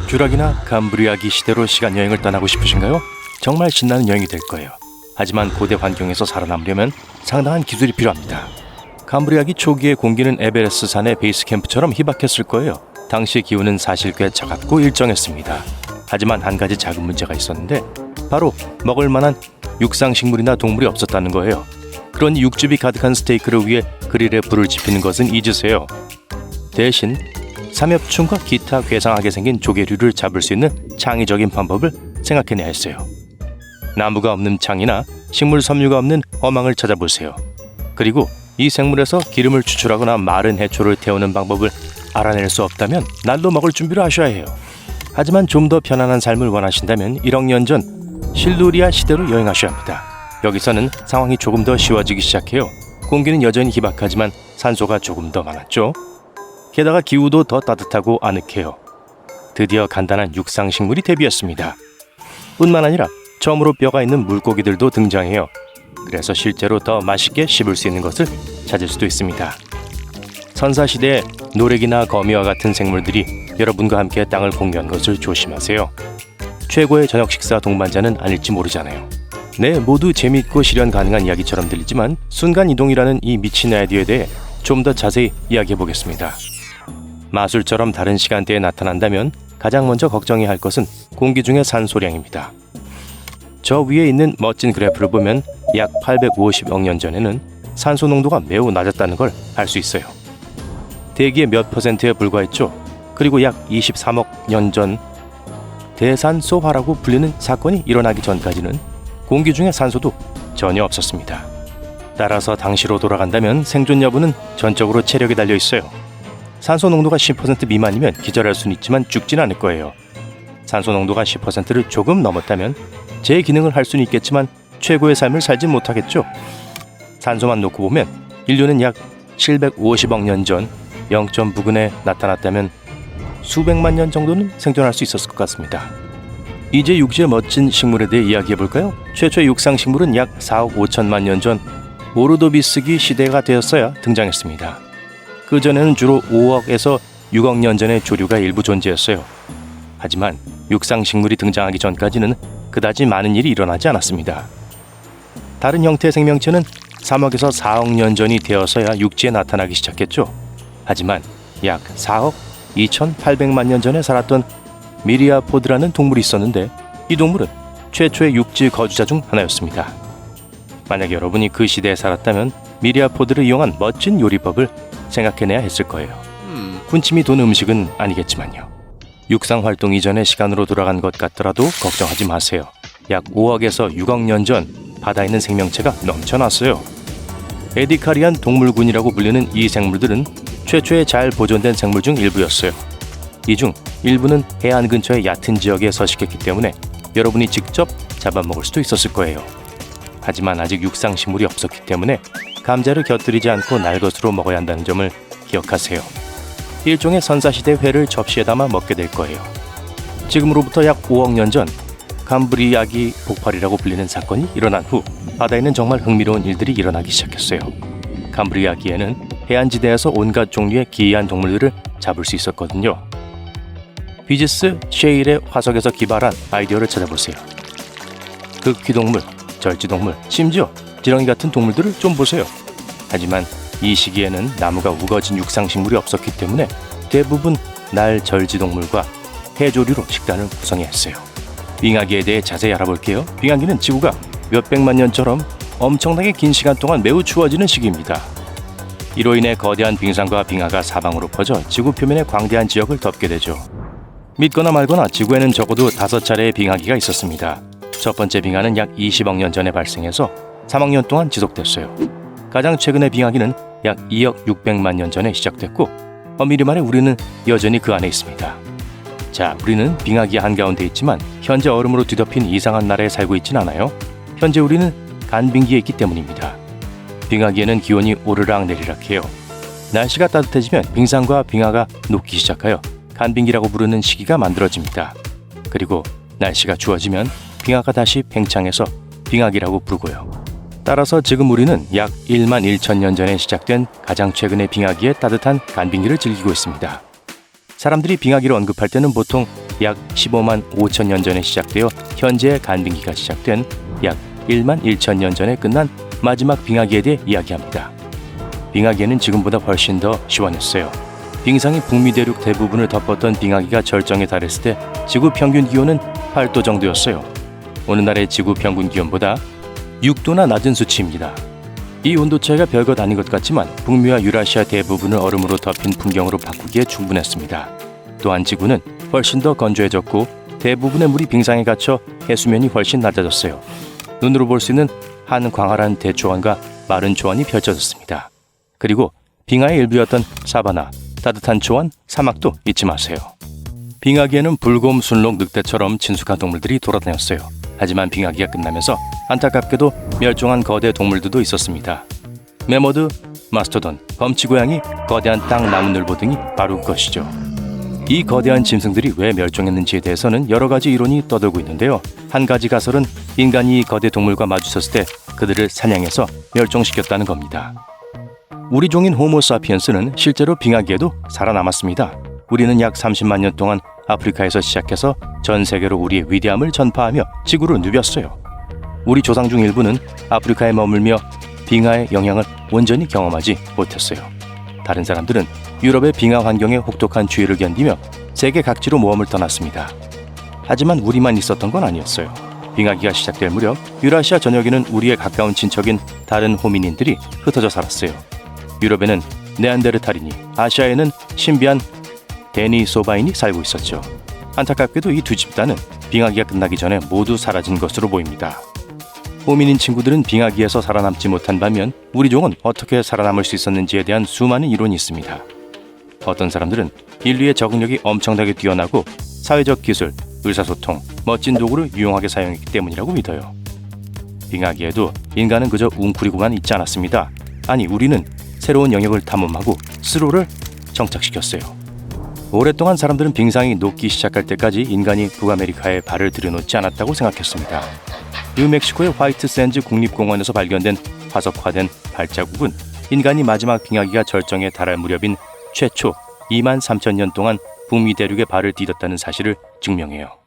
쥬라기나 감브리아기 시대로 시간 여행을 떠나고 싶으신가요? 정말 신나는 여행이 될 거예요. 하지만 고대 환경에서 살아남으려면 상당한 기술이 필요합니다. 감브리아기 초기의 공기는 에베레스트 산의 베이스 캠프처럼 희박했을 거예요. 당시 기온은 사실 꽤 차갑고 일정했습니다. 하지만 한 가지 작은 문제가 있었는데 바로 먹을 만한 육상식물이나 동물이 없었다는 거예요. 그러니 육즙이 가득한 스테이크를 위해 그릴에 불을 지피는 것은 잊으세요. 대신 삼엽충과 기타 괴상하게 생긴 조개류를 잡을 수 있는 창의적인 방법을 생각해내야 했어요. 나무가 없는 창이나 식물 섬유가 없는 어망을 찾아보세요. 그리고 이 생물에서 기름을 추출하거나 마른 해초를 태우는 방법을 알아낼 수 없다면 날로 먹을 준비를 하셔야 해요. 하지만 좀 더 편안한 삶을 원하신다면 1억 년 전 실루리아 시대로 여행하셔야 합니다. 여기서는 상황이 조금 더 쉬워지기 시작해요. 공기는 여전히 희박하지만 산소가 조금 더 많았죠. 게다가 기후도 더 따뜻하고 아늑해요. 드디어 간단한 육상식물이 데뷔했습니다. 뿐만 아니라 처음으로 뼈가 있는 물고기들도 등장해요. 그래서 실제로 더 맛있게 씹을 수 있는 것을 찾을 수도 있습니다. 선사시대에 노래기나 거미와 같은 생물들이 여러분과 함께 땅을 공유한 것을 조심하세요. 최고의 저녁 식사 동반자는 아닐지 모르잖아요. 네, 모두 재미있고 실현 가능한 이야기처럼 들리지만 순간이동이라는 이 미친 아이디어에 대해 좀 더 자세히 이야기해 보겠습니다. 마술처럼 다른 시간대에 나타난다면 가장 먼저 걱정해야 할 것은 공기 중의 산소량입니다. 저 위에 있는 멋진 그래프를 보면 약 850억 년 전에는 산소 농도가 매우 낮았다는 걸 알 수 있어요. 대기의 몇 %에 불과했죠. 그리고 약 23억 년 전 대산소화라고 불리는 사건이 일어나기 전까지는 공기 중에 산소도 전혀 없었습니다. 따라서 당시로 돌아간다면 생존 여부는 전적으로 체력에 달려 있어요. 산소 농도가 10% 미만이면 기절할 수는 있지만 죽진 않을 거예요. 산소 농도가 10%를 조금 넘었다면 제 기능을 할 수는 있겠지만 최고의 삶을 살진 못하겠죠. 산소만 놓고 보면 인류는 약 750억 년 전 0점 부근에 나타났다면 수백만 년 정도는 생존할 수 있었을 것 같습니다. 이제 육지의 멋진 식물에 대해 이야기해볼까요? 최초의 육상식물은 약 4억 5천만 년 전 오르도비스기 시대가 되었어야 등장했습니다. 그전에는 주로 5억에서 6억 년 전의 조류가 일부 존재했어요. 하지만 육상식물이 등장하기 전까지는 그다지 많은 일이 일어나지 않았습니다. 다른 형태의 생명체는 3억에서 4억 년 전이 되어서야 육지에 나타나기 시작했죠. 하지만 약 4억 2,800만 년 전에 살았던 미리아포드라는 동물이 있었는데 이 동물은 최초의 육지 거주자 중 하나였습니다. 만약 여러분이 그 시대에 살았다면 미리아포드를 이용한 멋진 요리법을 생각해내야 했을 거예요. 군침이 도는 음식은 아니겠지만요. 육상 활동 이전의 시간으로 돌아간 것 같더라도 걱정하지 마세요. 약 5억에서 6억 년 전 바다에 있는 생명체가 넘쳐났어요. 에디카리안 동물군이라고 불리는 이 생물들은 최초의 잘 보존된 생물 중 일부였어요. 이 중 일부는 해안 근처의 얕은 지역에 서식했기 때문에 여러분이 직접 잡아먹을 수도 있었을 거예요. 하지만 아직 육상식물이 없었기 때문에 감자를 곁들이지 않고 날것으로 먹어야 한다는 점을 기억하세요. 일종의 선사시대 회를 접시에 담아 먹게 될 거예요. 지금으로부터 약 5억 년 전 감브리아기 폭발이라고 불리는 사건이 일어난 후 바다에는 정말 흥미로운 일들이 일어나기 시작했어요. 감브리아기에는 해안지대에서 온갖 종류의 기이한 동물들을 잡을 수 있었거든요. 비지스 셰일의 화석에서 기발한 아이디어를 찾아보세요. 극히동물, 절지동물, 심지어 지렁이 같은 동물들을 좀 보세요. 하지만 이 시기에는 나무가 우거진 육상식물이 없었기 때문에 대부분 날절지동물과 해조류로 식단을 구성해야 했어요. 빙하기에 대해 자세히 알아볼게요. 빙하기는 지구가 몇백만 년처럼 엄청나게 긴 시간 동안 매우 추워지는 시기입니다. 이로 인해 거대한 빙산과 빙하가 사방으로 퍼져 지구 표면의 광대한 지역을 덮게 되죠. 믿거나 말거나 지구에는 적어도 5차례의 빙하기가 있었습니다. 첫 번째 빙하는 약 20억 년 전에 발생해서 3억 년 동안 지속됐어요. 가장 최근의 빙하기는 약 2억 600만 년 전에 시작됐고 엄밀히 말해 우리는 여전히 그 안에 있습니다. 자, 우리는 빙하기 한가운데 있지만 현재 얼음으로 뒤덮인 이상한 나라에 살고 있진 않아요. 현재 우리는 간빙기에 있기 때문입니다. 빙하기에는 기온이 오르락 내리락 해요. 날씨가 따뜻해지면 빙산과 빙하가 녹기 시작하여 간빙기라고 부르는 시기가 만들어집니다. 그리고 날씨가 추워지면 빙하가 다시 팽창해서 빙하기라고 부르고요. 따라서 지금 우리는 약 1만 1천 년 전에 시작된 가장 최근의 빙하기의 따뜻한 간빙기를 즐기고 있습니다. 사람들이 빙하기를 언급할 때는 보통 약 15만 5천 년 전에 시작되어 현재의 간빙기가 시작된 약 1만 1천 년 전에 끝난 마지막 빙하기에 대해 이야기합니다. 빙하기에는 지금보다 훨씬 더 시원했어요. 빙상이 북미 대륙 대부분을 덮었던 빙하기가 절정에 달했을 때 지구 평균 기온은 8도 정도였어요. 오늘날의 지구 평균 기온보다 6도나 낮은 수치입니다. 이 온도 차이가 별것 아닌 것 같지만 북미와 유라시아 대부분을 얼음으로 덮인 풍경으로 바꾸기에 충분했습니다. 또한 지구는 훨씬 더 건조해졌고 대부분의 물이 빙상에 갇혀 해수면이 훨씬 낮아졌어요. 눈으로 볼 수 있는 한 광활한 대초원과 마른 초원이 펼쳐졌습니다. 그리고 빙하의 일부였던 사바나, 따뜻한 초원, 사막도 잊지 마세요. 빙하기에는 불곰, 순록, 늑대처럼 친숙한 동물들이 돌아다녔어요. 하지만 빙하기가 끝나면서 안타깝게도 멸종한 거대 동물들도 있었습니다. 매머드, 마스토돈, 범치고양이, 거대한 땅 나무늘보 등이 바로 그것이죠. 이 거대한 짐승들이 왜 멸종했는지에 대해서는 여러 가지 이론이 떠돌고 있는데요. 한 가지 가설은 인간이 이 거대 동물과 마주쳤을 때 그들을 사냥해서 멸종시켰다는 겁니다. 우리 종인 호모사피엔스는 실제로 빙하기에도 살아남았습니다. 우리는 약 30만 년 동안 아프리카에서 시작해서 전 세계로 우리의 위대함을 전파하며 지구를 누볐어요. 우리 조상 중 일부는 아프리카에 머물며 빙하의 영향을 온전히 경험하지 못했어요. 다른 사람들은 유럽의 빙하 환경의 혹독한 추위를 견디며 세계 각지로 모험을 떠났습니다. 하지만 우리만 있었던 건 아니었어요. 빙하기가 시작될 무렵 유라시아 전역에는 우리의 가까운 친척인 다른 호미닌들이 흩어져 살았어요. 유럽에는 네안데르탈인이, 아시아에는 신비한 데니소바인이 살고 있었죠. 안타깝게도 이 두 집단은 빙하기가 끝나기 전에 모두 사라진 것으로 보입니다. 호미닌 친구들은 빙하기에서 살아남지 못한 반면 우리 종은 어떻게 살아남을 수 있었는지에 대한 수많은 이론이 있습니다. 어떤 사람들은 인류의 적응력이 엄청나게 뛰어나고 사회적 기술, 의사소통, 멋진 도구를 유용하게 사용했기 때문이라고 믿어요. 빙하기에도 인간은 그저 웅크리고만 있지 않았습니다. 아니, 우리는 새로운 영역을 탐험하고 스스로를 정착시켰어요. 오랫동안 사람들은 빙상이 녹기 시작할 때까지 인간이 북아메리카에 발을 들여놓지 않았다고 생각했습니다. 뉴멕시코의 화이트 샌즈 국립공원에서 발견된 화석화된 발자국은 인간이 마지막 빙하기가 절정에 달할 무렵인 최초 2만 3천 년 동안 북미 대륙에 발을 디뎠다는 사실을 증명해요.